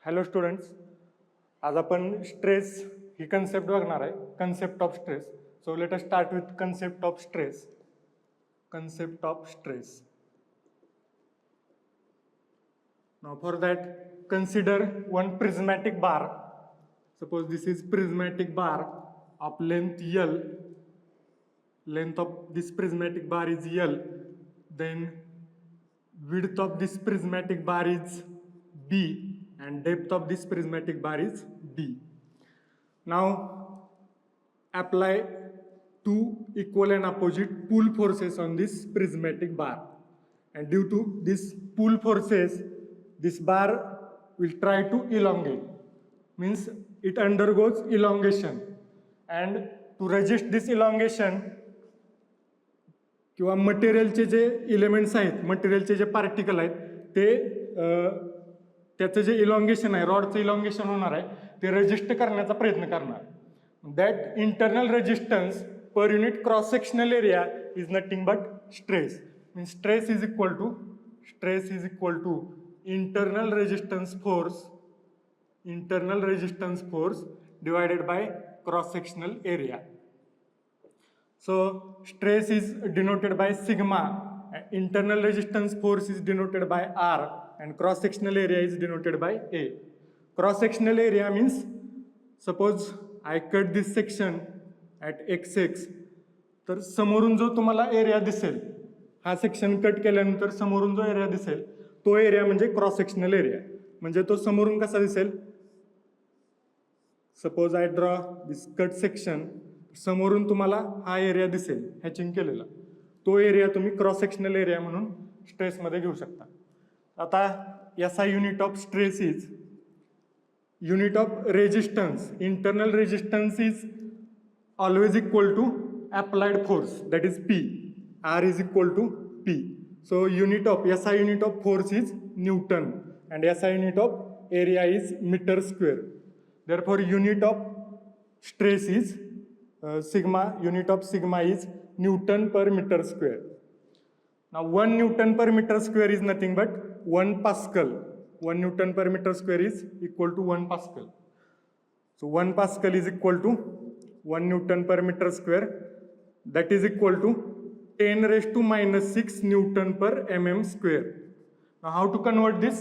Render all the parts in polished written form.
Hello students, आज आपण stress ही concept बघणार आहे. Concept of stress. So let us start with concept of stress. Concept of stress. Now for that, consider one prismatic bar. Suppose this is prismatic bar of length L. Length of this prismatic bar is L. Then width of this prismatic bar is B. And depth of this prismatic bar is D. Now apply two equal and opposite pull forces on this prismatic bar, and due to this pull forces this bar will try to elongate, means it undergoes elongation, and to resist this elongation किंवा मटेरियलचे जे elements आहेत, मटेरियलचे जे particle आहेत ते त्याचं जे elongation आहे, रॉडचं elongation होणार आहे, ते रेजिस्ट करण्याचा प्रयत्न करणार. That internal resistance per unit cross sectional area is nothing but stress. Means stress is equal to internal resistance force divided by cross sectional area. So stress is denoted by sigma, internal resistance force is denoted by R, and cross sectional area is denoted by A. Cross sectional area means, suppose I cut this section at xx, तर समोरून जो तुम्हाला area दिसेल, हा section cut केल्यानंतर समोरून जो area दिसेल तो एरिया म्हणजे क्रॉस सेक्शनल एरिया. म्हणजे तो समोरून कसा दिसेल, suppose I draw this cut section, समोरून तुम्हाला हा एरिया दिसेल हॅचिंग केलेला, तो एरिया तुम्ही क्रॉस सेक्शनल एरिया म्हणून स्ट्रेसमध्ये घेऊ शकता. आता याचा unit of stress is unit of resistance. Internal resistance is always equal to applied force, that is P. R is equal to P. So unit of SI unit of force is Newton, and SI unit of area is meter square. Therefore unit of stress is sigma. Unit of sigma is Newton per meter square. Now 1 Newton per meter square is nothing but 1 Pascal. 1 Newton per meter square is equal to 1 Pascal. So 1 Pascal is equal to 1 Newton per meter square. That is equal to 10 raised to minus 6 Newton per mm square. Now how to convert this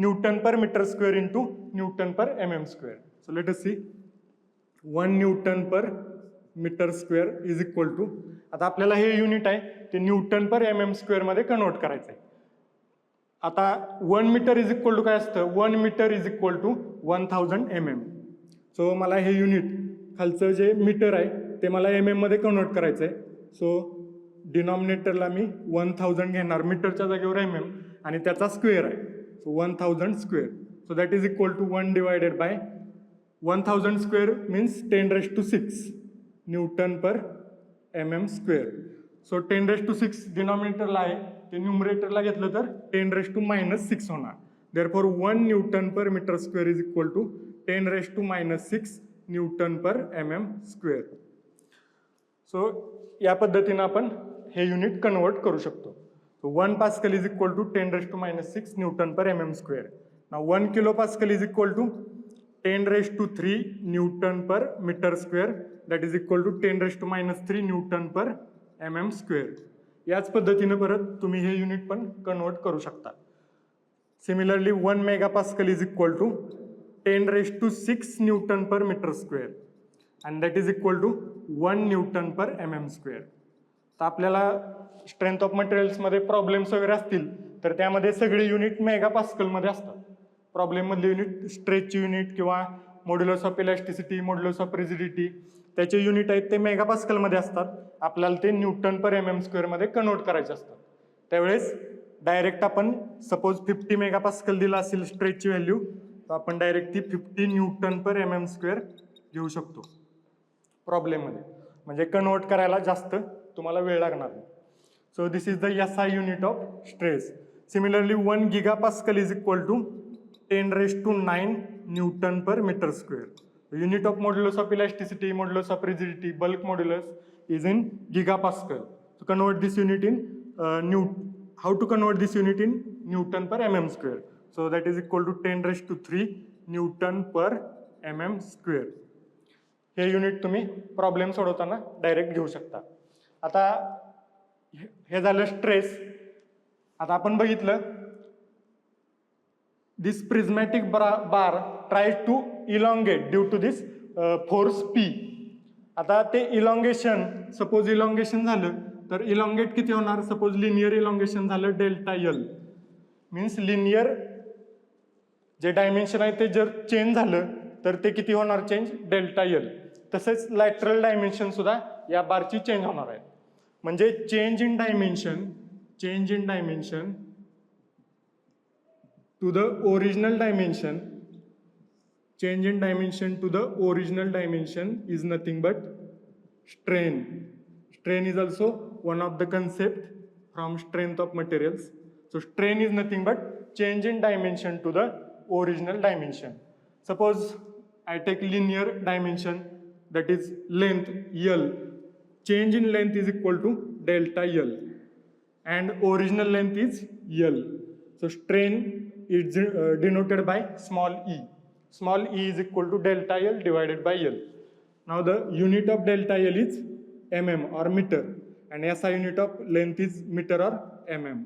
Newton per meter square into Newton per mm square? So let us see. 1 Newton per meter square is equal to, आता आपल्याला हे unit आहे ते Newton पर mm square मध्ये convert करायचं आहे. आता 1 meter is equal to काय असतं, 1 meter is equal to 1000 mm. So मला हे युनिट खालचं जे मीटर आहे ते मला mm मध्ये कन्वर्ट करायचं आहे. सो डिनॉमिनेटरला मी 1000 घेणार, मीटरच्या जागेवर mm, आणि त्याचा स्क्वेअर आहे. So 1000 square. So that is equal to 1 divided by 1000 square means 10 raise to 6 newton per mm square. So 10 raise to 6 डिनॉमिनेटरला आहे, ते न्यूमरेटरला घेतलं तर 10 रेज टू मायनस 6 होणार. Therefore 1 newton per meter square is equal to 10 raise to minus 6 newton per mm square. So या पद्धतीनं आपण हे युनिट कन्वर्ट करू शकतो. So 1 pascal is equal to 10 raise to minus 6 newton per mm square. Now 1 kilo pascal is equal to 10 raise to 3 newton per meter square, that is equal to 10 raise to minus 3 newton per mm square. याच पद्धतीनं परत तुम्ही हे unit पण convert करू शकता. Similarly 1 mega pascal is equal to 10 raise to 6 newton per meter square, and that is equal to 1 Newton per mm square. तर आपल्याला स्ट्रेंथ ऑफ मटेरियल्समध्ये प्रॉब्लेम्स वगैरे असतील तर त्यामध्ये सगळे युनिट मेगा पास्कलमध्ये असतात. प्रॉब्लेममधले युनिट, स्ट्रेचचे युनिट किंवा modulus of elasticity, modulus of rigidity, त्याचे युनिट आहेत ते मेगा पास्कलमध्ये असतात. आपल्याला ते न्यूटन पर mm स्क्वेअरमध्ये कन्वर्ट करायचे असतात. त्यावेळेस डायरेक्ट आपण सपोज 50 मेगा पास्कल दिला असेल स्ट्रेचची व्हॅल्यू, तर आपण डायरेक्ट ती 50 न्यूटन पर mm स्क्वेअर घेऊ शकतो प्रॉब्लेममध्ये. म्हणजे कन्वर्ट करायला जास्त तुम्हाला वेळ लागणार नाही. So this is the SI unit of stress. Similarly 1 giga pascal is equal to 10 raise to 9 newton per meter square. Unit of modulus of elasticity, modulus of rigidity, bulk modulus is in giga pascal. To convert this unit in how to convert this unit in Newton per mm square? So that is equal to 10 raised to 3 newton per mm square. हे unit तुम्ही problem सोडवताना direct घेऊ शकता. आता हे झालं stress. आता आपण बघितलं this prismatic bar try to elongate due to this force P. आता ते इलॉंगेशन, सपोज इलॉंगेशन झालं तर इलॉंगेट किती होणार? सपोज लिनियर इलॉंगेशन झालं डेल्टा एल, मीन्स लिनियर जे डायमेन्शन आहे ते जर चेंज झालं तर ते किती होणार चेंज? Delta L. तसेच लॅटरल डायमेन्शन सुद्धा या बारची चेंज होणार आहे. म्हणजे change in dimension to the original dimension, change in dimension to the original dimension is nothing but strain. Strain is also one of the concept from strength of materials. So strain is nothing but change in dimension to the original dimension. Suppose I take linear dimension, that is length L. Change in length is equal to delta L and original length is L. So strain is denoted by small e. Small e is equal to delta L divided by L. Now the unit of delta L is mm or meter, and SI unit of length is meter or mm.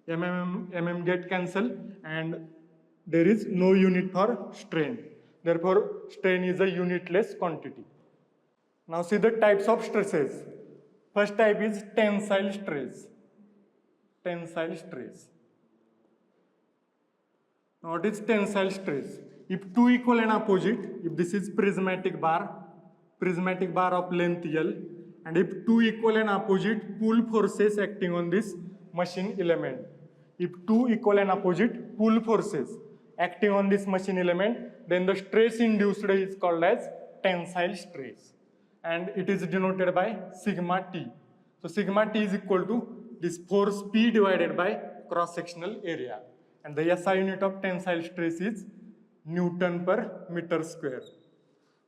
mm get cancelled and there is no unit for strain. Therefore strain is a unitless quantity. Now see the types of stresses. First type is tensile stress. Tensile stress. Now what is tensile stress? If two equal and opposite, if this is prismatic bar of length L, and if two equal and opposite pull forces acting on this machine element, if two equal and opposite pull forces acting on this machine element, then the stress induced is called as tensile stress, and it is denoted by sigma T. So sigma T is equal to this force P divided by cross-sectional area, and the SI unit of tensile stress is newton per meter square.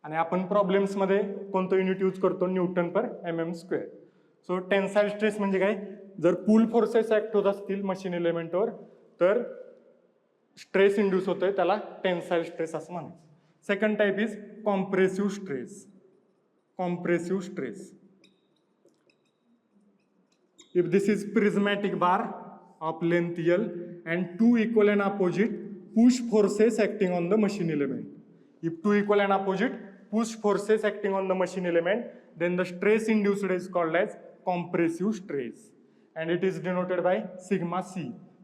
आणि आपण प्रॉब्लेम्समध्ये कोणतं unit use करतो? Newton पर mm square. So tensile stress म्हणजे काय? जर पुल forces act होत असतील मशीन एलिमेंटवर तर स्ट्रेस इंड्यूस होतोय, त्याला टेन्साईल स्ट्रेस असं म्हणायचं. Second type is compressive stress. Compressive stress. If this is prismatic bar of length L and two equal and opposite push forces acting on the machine element. If two equal and opposite push forces acting on the machine element, then the stress induced is called as compressive stress, and it is denoted by sigma C.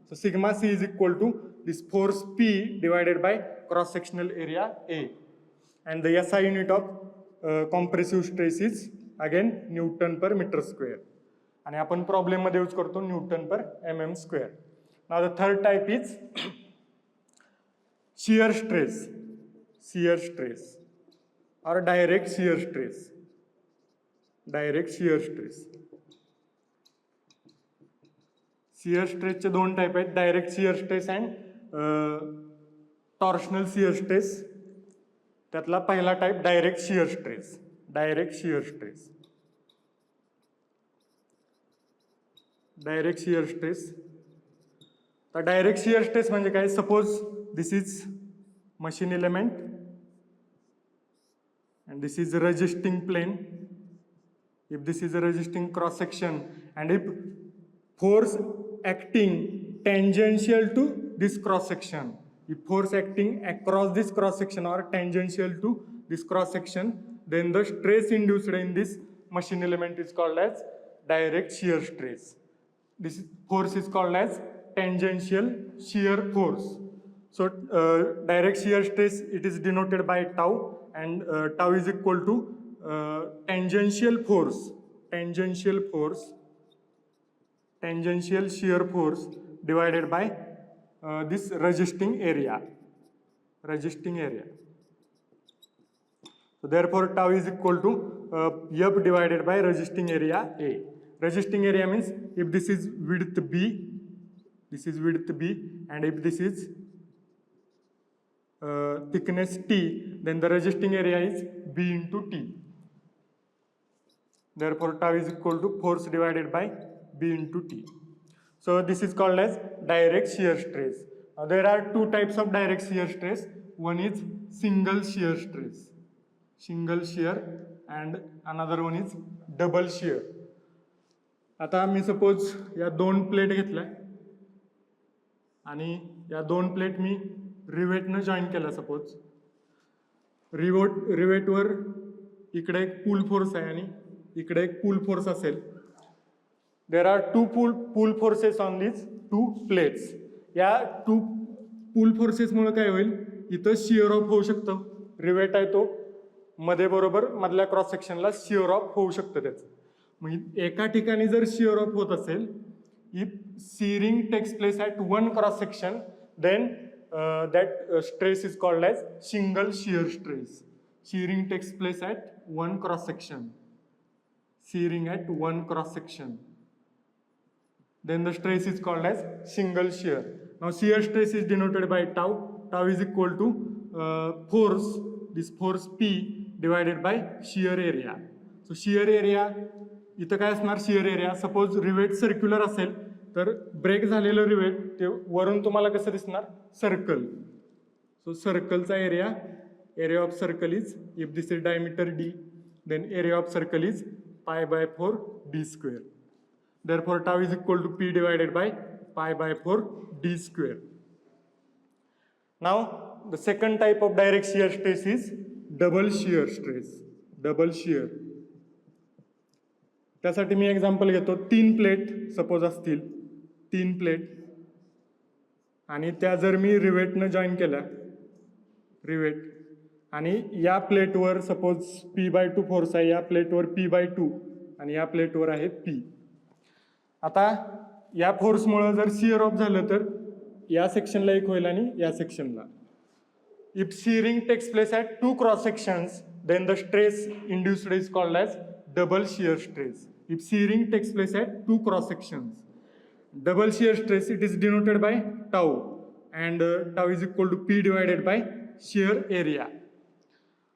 So sigma C is equal to this force P divided by cross-sectional area A, and the SI unit of compressive stress is again Newton per meter square. आणि आपण problem मध्ये use करतो newton per mm square. Now the third type is shear stress or direct shear stress. Shear stress चे दोन type आहेत, direct shear stress and torsional shear stress. त्यातला पहिला type direct shear stress. Direct shear stress म्हणजे काय? Suppose this is machine element and this is a resisting plane. If this is a resisting cross section and if force acting tangential to this cross section, if force acting across this cross section or tangential to this cross section, then the stress induced in this machine element is called as direct shear stress. This force is called as tangential shear force. So direct shear stress, it is denoted by tau, and tau is equal to tangential shear force divided by this resisting area. So therefore tau is equal to F divided by resisting area A. Resisting area means if this is width B, and if this is thickness T, then the resisting area is B into T. Therefore tau is equal to force divided by B into T. So this is called as direct shear stress. Now there are two types of direct shear stress. one is single shear stress, single shear, and another one is double shear. आता मी suppose या 2 plate घेतल्या आणि या 2 plate मी रिवेटनं join केल्या. Suppose रिवेटवर इकडे एक पूल force आहे आणि इकडे एक पूल फोर्स असेल. There are 2 pool forces on these 2 plates. या 2 पूल फोर्सेसमुळे काय होईल, इथं शिअर ऑफ होऊ शकतं. रिवेट आहे तो मध्ये बरोबर मधल्या क्रॉस सेक्शनला शिअर ऑफ होऊ शकतं त्याचं. मग एका ठिकाणी जर शिअर ऑफ होत असेल, if shearing takes place at one cross section, then that stress is called as single shear stress. Shearing takes place at one cross section. Shearing at one cross section. Then the stress is called as single shear. Now shear stress is denoted by tau. Tau is equal to force, this force P divided by shear area. So shear area इथं काय असणार, shear area. Suppose rivet circular असेल तर break झालेलं rivet ते वरून तुम्हाला कसं दिसणार, सर्कल. सो सर्कलचा area, area of circle is, if this is diameter d, then area of circle is π/4 d square. Therefore tau is equal to P divided by π/4 d square. Now the second type of direct shear stress is double shear stress. Double shear. त्यासाठी मी example घेतो. 3 plate suppose असतील, 3 plate, आणि त्या जर मी रिवेटनं join केल्या, rivet, आणि या प्लेटवर सपोज P/2 फोर्स आहे, या प्लेटवर P/2 आणि या प्लेटवर आहे P. आता या फोर्समुळं जर शिअर ऑफ झालं तर या सेक्शनला एक होईल आणि या सेक्शनला. If shearing takes place at 2 cross sections, then the stress induced is called as double shear stress. If shearing takes place at 2 cross sections, double shear stress, it is denoted by tau, and tau is equal to P divided by shear area.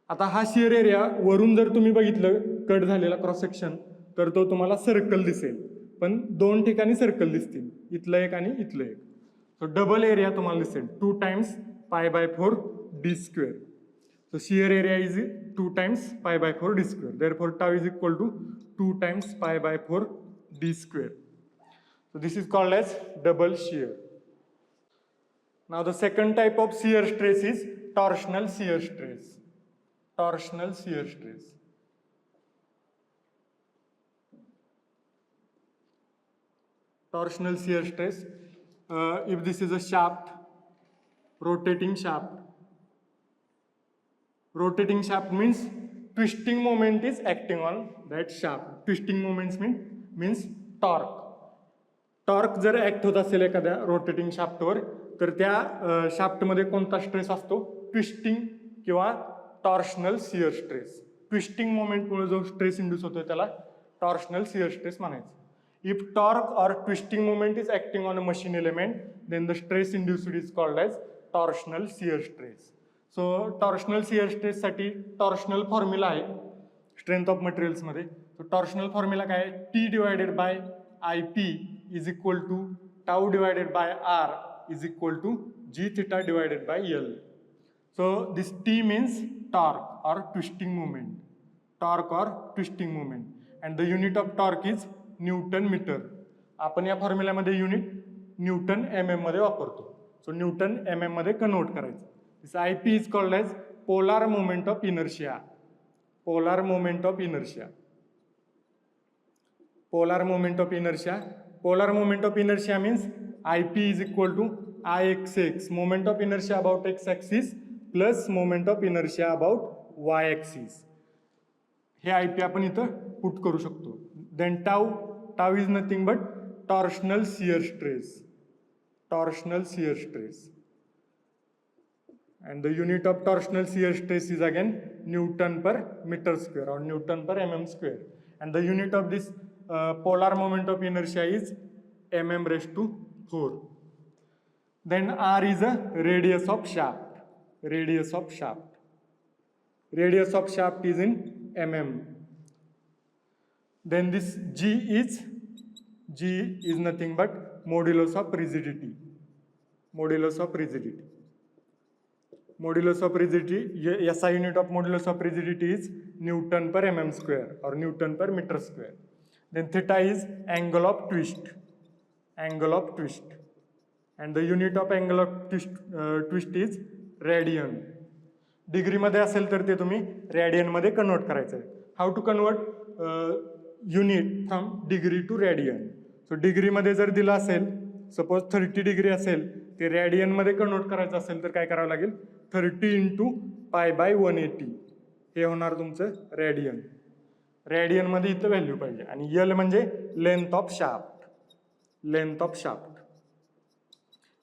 आता हा shear area वरून जर तुम्ही बघितलं cut झालेला cross section तर तो तुम्हाला सर्कल दिसेल, पण 2 ठिकाणी सर्कल दिसतील, इथलं एक आणि इथलं एक. सो डबल एरिया तुम्हाला दिसेल 2 times π/4 d square. So shear area is 2 times π/4 d square. Therefore tau is equal to 2 times π/4 d square. So this is called as double shear. Now the second type of shear stress is torsional shear stress. Torsional shear stress. Torsional shear stress. If this is a shaft, rotating shaft. Rotating shaft means twisting moment is acting on that shaft. Twisting moments means torque. Torque जर act होत असेल एखाद्या rotating शाफ्टवर तर त्या शाफ्टमध्ये कोणता stress असतो, twisting किंवा torsional shear stress. Twisting मोमेंटमुळे जो स्ट्रेस इंड्यूस होतो त्याला टॉर्शनल शिअर स्ट्रेस म्हणायचं. If torque or twisting moment is acting on a machine element then the stress induced is called as torsional shear stress. So torsional shear स्ट्रेससाठी torsional formula आहे strength of मटेरियल्समध्ये. So torsional formula काय आहे, T divided by IP is equal to tau divided by R is equal to G theta divided by L. So this T means torque और twisting moment, torque और twisting moment, and the unit of torque is newton meter. आपण या फॉर्म्युल्यामध्ये unit newton MM मध्ये वापरतो. सो न्यूटन MM मध्ये कन्वर्ट करायचं. This IP is called as polar moment of inertia. Polar moment of inertia. Polar moment of inertia. Polar moment of inertia means IP is equal to IXX, moment of inertia about x-axis plus moment of inertia about y-axis. हे IP आपण इथं put करू शकतो. Then tau is nothing but torsional shear stress. Torsional shear stress. And the unit of torsional shear stress is again Newton per meter square or Newton per mm square. And the unit of this polar moment of inertia is mm raised to 4. Then R is a radius of shaft. Radius of shaft. Radius of shaft is in mm. Then this G is nothing but modulus of rigidity. Modulus of rigidity. modulus of rigidity, SI unit of modulus of rigidity is Newton per mm square or Newton per meter square. Then theta is angle of twist, and the unit of angle of twist is radian. Degree मध्ये असेल तर ते तुम्ही radian मध्ये convert करायचं आहे. How to convert unit from degree to radian. So degree मध्ये जर दिलं असेल, सपोज 30 डिग्री असेल, ते रॅडियन मध्ये कन्वर्ट करायचं असेल तर काय करावं लागेल, 30 इंटू पाय बाय 180 हे होणार तुमचं रॅडियन. रॅडियन मध्ये इथं व्हॅल्यू पाहिजे. आणि यल म्हणजे length of shaft,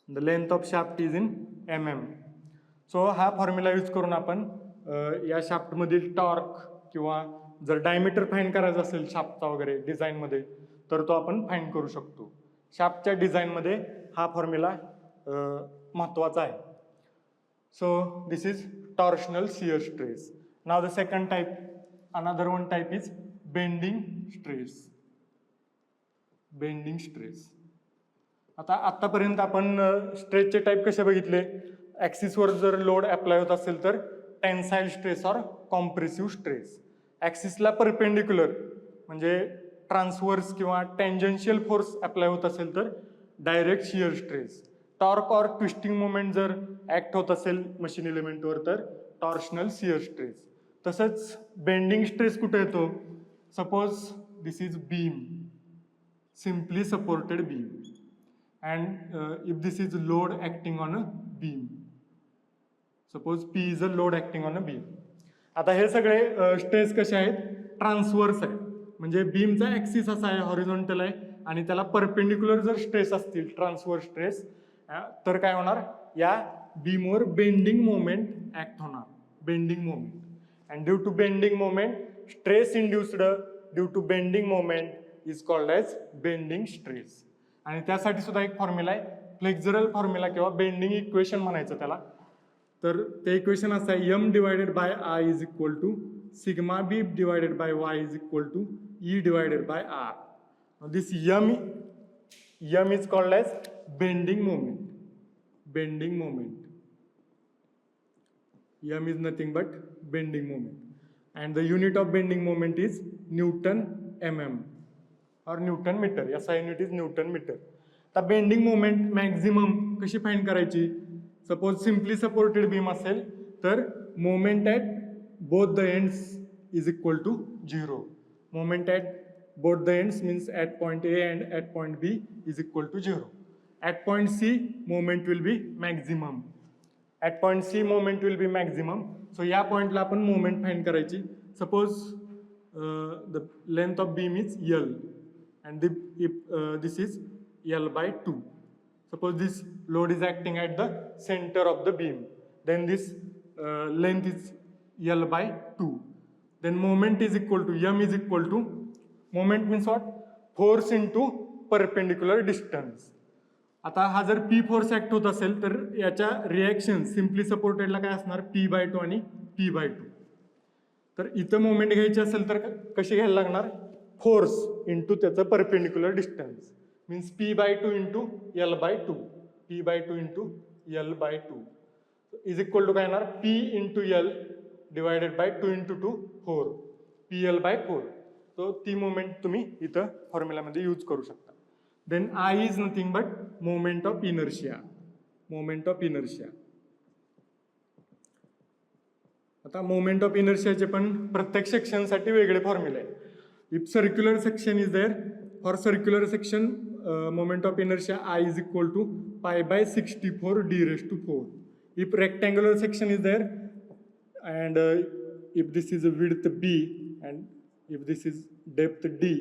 the length of shaft is in mm. So हा फॉर्म्युला यूज करून आपण या शाफ्टमधील टॉर्क किंवा जर डायमीटर फाइंड करायचा असेल शाफ्टचा वगैरे डिझाईनमध्ये तर तो आपण फाइंड करू शकतो. शाफ्टच्या डिझाईनमध्ये हा फॉर्म्युला महत्त्वाचा आहे. So this is torsional shear stress. Now the second type, another one type is bending stress. आता आतापर्यंत आपण स्ट्रेसचे टाइप कसे बघितले, ॲक्सिसवर जर लोड अप्लाय होत असेल तर टेन्साईल स्ट्रेस और कॉम्प्रेसिव्ह स्ट्रेस. ॲक्सिसला परपेंडिक्युलर म्हणजे ट्रान्सवर्स किंवा टेंजन्शियल फोर्स अप्लाय होत असेल तर डायरेक्ट शियर स्ट्रेस. टॉर्क और ट्विस्टिंग मोमेंट जर ॲक्ट होत असेल मशीन एलिमेंटवर तर टॉर्शनल शियर स्ट्रेस. तसंच बेंडिंग स्ट्रेस कुठे येतो, suppose this is beam, simply supported beam, and if this is load acting on a beam, suppose P is a load acting on a beam. आता हे सगळे stress कसे आहेत, transverse आहे, म्हणजे बीमचा ॲक्सिस असा आहे, हॉरिझॉन्टल आहे आणि त्याला परपेंडिक्युलर जर स्ट्रेस असतील ट्रान्सवर्स स्ट्रेस तर काय होणार, या बीमवर बेंडिंग मोमेंट ऍक्ट होणार, bending moment. And due to bending moment stress induced due to bending moment is called as bending stress. आणि त्यासाठी सुद्धा एक फॉर्म्युला आहे, फ्लेक्झरल फॉर्म्युला किंवा बेंडिंग इक्वेशन म्हणायचं त्याला. तर ते इक्वेशन असं आहे, M divided by I is equal to sigma B divided by Y is equal to E divided by R. This M is called as bending moment. M is nothing but bending moment. And the unit of bending moment is newton mm और newton meter. SI unit is newton meter. आता bending moment maximum कशी find करायची, suppose simply supported beam असेल तर moment at both the ends is equal to 0. Moment at both the ends means at point A and at point B is equal to 0. At point C moment will be maximum. At point C moment will be maximum. So या पॉइंटला आपण moment find करायची. Suppose the length of beam is L and this is L by 2. Suppose this load is acting at the center of the beam, then this length is L by 2. Then moment is equal to, M is equal to, moment means what? Force into perpendicular distance. आता हा जर P force act होत असेल तर याच्या reaction simply सपोर्टेडला काय असणार, P/2 आणि P/2. तर इथं मोमेंट घ्यायची असेल तर कशी घ्यायला लागणार, फोर्स इंटू त्याचं perpendicular distance means P/2 into L/2. P/2 into L/2 is equal to काय येणार, P into L divided by 2 into 2 4 PL/4. तो ती मोमेंट तुम्ही इथं फॉर्म्युलामध्ये यूज करू शकता. Then I is nothing but moment of inertia. आता मोमेंट ऑफ इनर्शियाचे पण प्रत्येक सेक्शनसाठी वेगळे फॉर्म्युले आहे. If circular section is there, for circular section moment of inertia I is equal to pi by 64 d raised to 4. If rectangular section is there and if this is a width b and if this is depth d,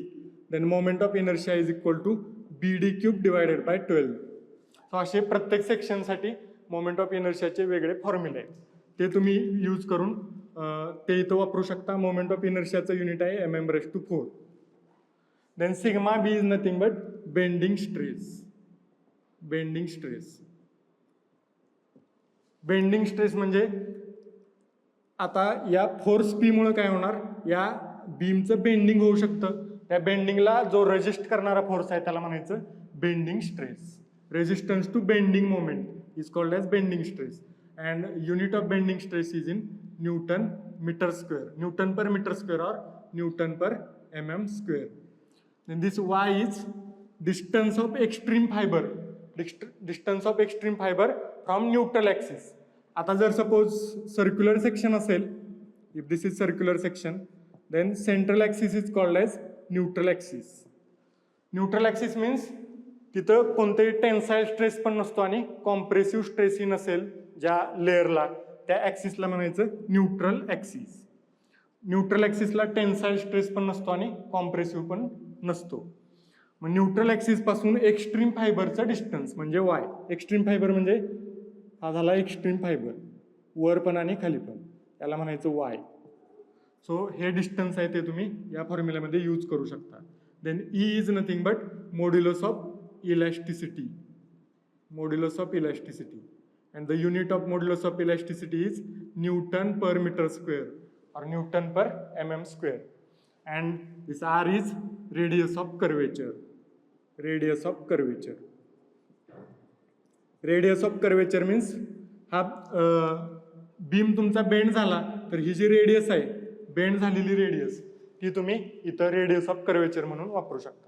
then moment of inertia is equal to bd cube divided by 12. So असे प्रत्येक सेक्शनसाठी moment ऑफ इनर्शियाचे वेगळे फॉर्म्युले आहेत, ते तुम्ही use करून ते इथं वापरू शकता. मोमेंट ऑफ इनर्शियाचं युनिट आहे mm⁴. Then sigma B is nothing but bending stress म्हणजे आता या फोर्स P मुळे काय होणार, या बीमचं बेंडिंग होऊ शकतं. त्या बेंडिंगला जो रेजिस्ट करणारा फोर्स आहे त्याला म्हणायचं bending stress. Resistance to bending moment is called as bending stress. and unit of bending stress is in Newton meter square, Newton per meter square or Newton per mm square. Then this y is distance of extreme fiber, distance of extreme fiber from neutral axis. आता जर suppose circular section असेल, if this is circular section, then central axis is called as neutral axis. Neutral axis means तिथं कोणतेही tensile stress पण नसतो आणि compressive स्ट्रेसही नसेल ज्या लेअरला, त्या ॲक्सिसला म्हणायचं न्यूट्रल ॲक्सिस. न्यूट्रल ॲक्सिसला टेन्साईल स्ट्रेस पण नसतो आणि कॉम्प्रेसिव्ह पण नसतो. मग न्यूट्रल ॲक्सिस पासून एक्स्ट्रीम फायबरचं डिस्टन्स म्हणजे वाय. एक्स्ट्रीम फायबर म्हणजे हा झाला एक्स्ट्रीम फायबर, वर पण आणि खाली पण, त्याला म्हणायचं वाय. सो हे डिस्टन्स आहे ते तुम्ही या फॉर्म्युल्यामध्ये यूज करू शकता. Then E is nothing but modulus of elasticity, modulus of elasticity, and the unit of modulus of elasticity is Newton per meter square or Newton per mm square, and this r is radius of curvature. Radius of curvature, radius of curvature means हा beam तुमचा bend झाला तर ही जी radius आहे, bend झालेली radius, ती तुम्ही इथं radius of curvature म्हणून वापरू शकता.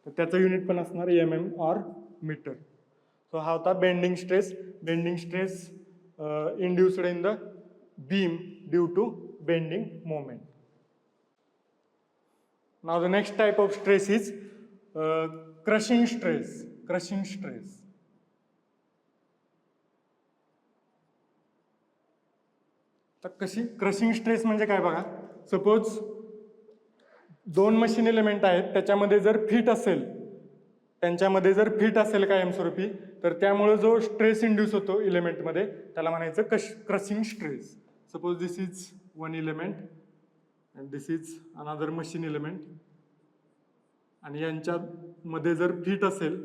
तर त्याचं युनिट पण असणार mm or मीटर. सो हा होता bending stress. Bending stress induced in the beam due to bending moment. Now the next type of stress is crushing stress. Crushing stress. तर क्रशिंग स्ट्रेस म्हणजे काय बघा, सपोज दोन machine element आहेत, त्याच्यामध्ये जर फिट असेल, त्यांच्यामध्ये जर फिट असेल कायमस्वरूपी, तर त्यामुळे जो स्ट्रेस इंड्यूस होतो इलेमेंटमध्ये त्याला म्हणायचं crushing stress. Suppose this is one element and this is another machine element, आणि यांच्यामध्ये जर फिट असेल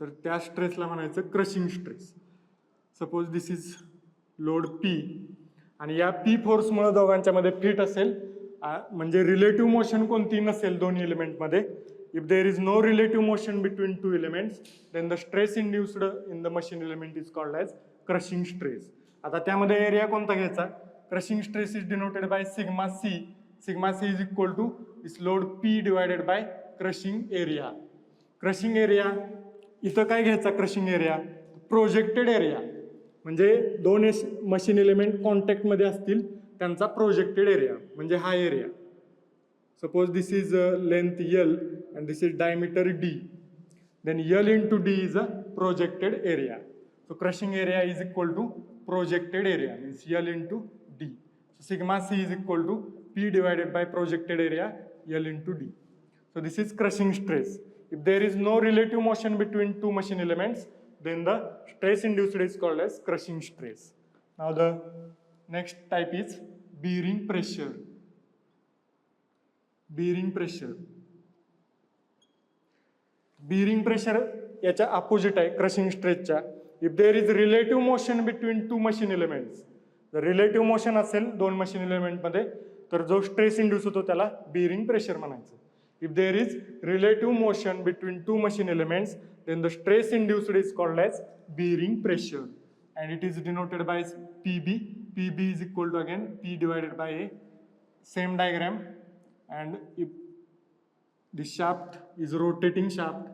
तर त्या स्ट्रेसला म्हणायचं crushing stress. Suppose this is load P, आणि या पी फोर्समुळे दोघांच्यामध्ये फिट असेल, म्हणजे रिलेटिव्ह मोशन कोणती नसेल दोन्ही एलिमेंटमध्ये. If there is no relative motion between two elements, then the stress induced in the machine element is called as crushing stress. आता त्यामध्ये एरिया कोणता घ्यायचा? Crushing stress is denoted by sigma C. Sigma C is equal to this load P divided by crushing area. Crushing area इथं काय घ्यायचा? Crushing area projected area, म्हणजे दोन machine element कॉन्टॅक्टमध्ये असतील त्यांचा प्रोजेक्टेड एरिया म्हणजे हा area. Suppose this is length L and this is diameter D, then L into D is a projected area. So crushing area is equal to projected area, means L into D. So sigma C is equal to P divided by projected area L into D. So this is crushing stress. If there is no relative motion between two machine elements, then the stress induced is called as crushing stress. Now the next type is bearing pressure. Bearing pressure. Bearing pressure याच्या opposite आहे crushing स्ट्रेसच्या. If there is relative motion between to machine elements, जर relative motion असेल दोन machine एलिमेंटमध्ये, तर जो stress induce होतो त्याला bearing pressure म्हणायचं. If there is relative motion between to machine elements, then the stress induced is called as bearing pressure, and it is denoted by PB. PB is equal to again P divided by A. Same diagram, and if the shaft is rotating shaft,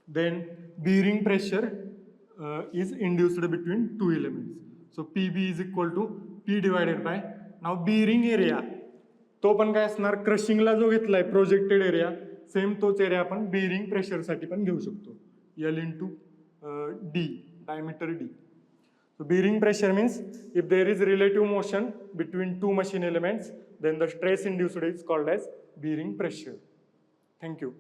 then bearing pressure is induced between two elements. So PB is equal to P divided by, now bearing area तो पण काय असणार, क्रशिंगला जो घेतलाय projected area, same तोच area आपण bearing प्रेशरसाठी पण घेऊ शकतो, L into D, diameter D. So bearing pressure means if there is relative motion between two machine elements, then the stress induced is called as bearing pressure. Thank you.